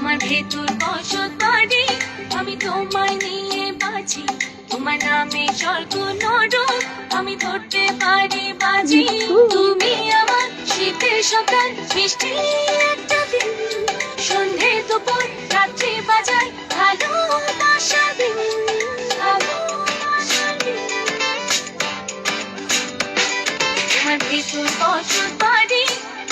তোমার ভেতর বসত বাড়ি, আমি তোমায় নিয়ে বাঁচি। তোমার নামে স্বর্গ নরক আমি ধরতে পারি বাজি। তুমি আমার শীতের সকাল, মিষ্টি একটা দিন, সন্ধে দুপুর রাত্রি বাজায় ভালোবাসা দিন, ভালোবাসা দিন। তোমার ভেতর বসত বাড়ি,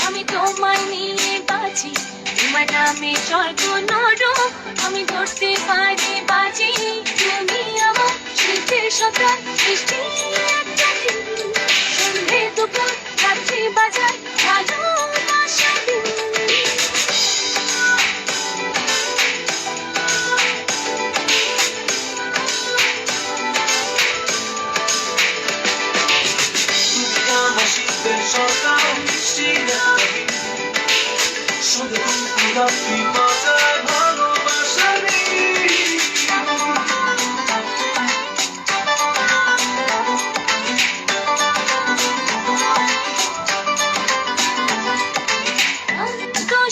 আমি তোমায় নিয়ে বাঁচি। তোমার নামে স্বর্গ নরক আমি ধরতে পারি বাজি। তুমি আমার শীতের সকাল, মিষ্টি একটা দিন, সন্ধে দুপুর রাত্রি বাজায় ভালোবাসা দিন। শীতের সকাল, মিষ্টি একটা দিন, শুধু রাত্রি বাজায় ভালোবাসা দিন।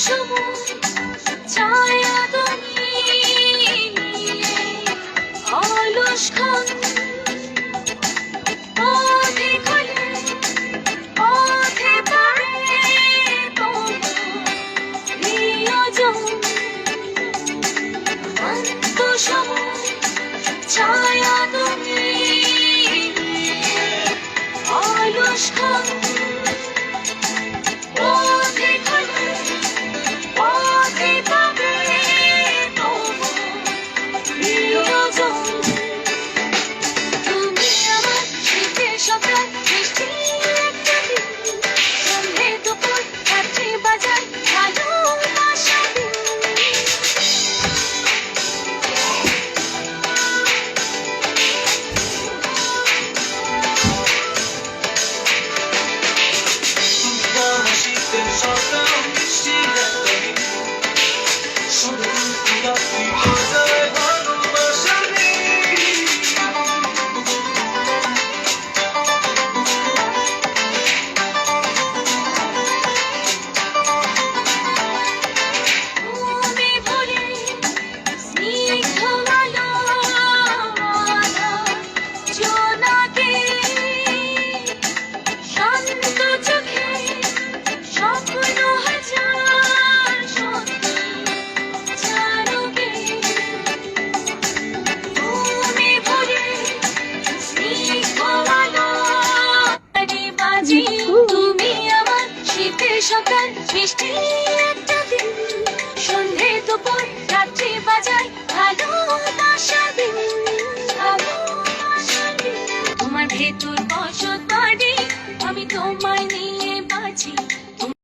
সবুজ ছায়া দনি, অলস ক্ষণ পথে খোলে, পথে পারে তোমার প্রিয়জন। সবুজ ছায়া দনি, অলস ক্ষণ পথে খোলে, পথে পাবে তোমার প্রিয়জন। তুমি আমার শীতের সকাল, মিষ্টি একটা দিন, সন্ধে দুপুর রাত্রি বাজায় ভালোবাসা দিন। শীতের সকাল, মিষ্টি একটা দিন, শুধু রাত্রি বাজায় ভালোবাসা দিন। তুমি ভুলে স্নিগ্ধ আলো জোনাকে, শান্ত চোখে স্বপ্ন হাজার সত্যি জানবে। তুমি ভুলে স্নিগ্ধ আলো বাজি। তুমি আমার শীতের সকাল, মিষ্টি একটা দিন, সন্ধে দুপুর রাত্রি বাজায় ভালোবাসা দিন, ভালোবাসা দিন। তোমার ভেতর বসত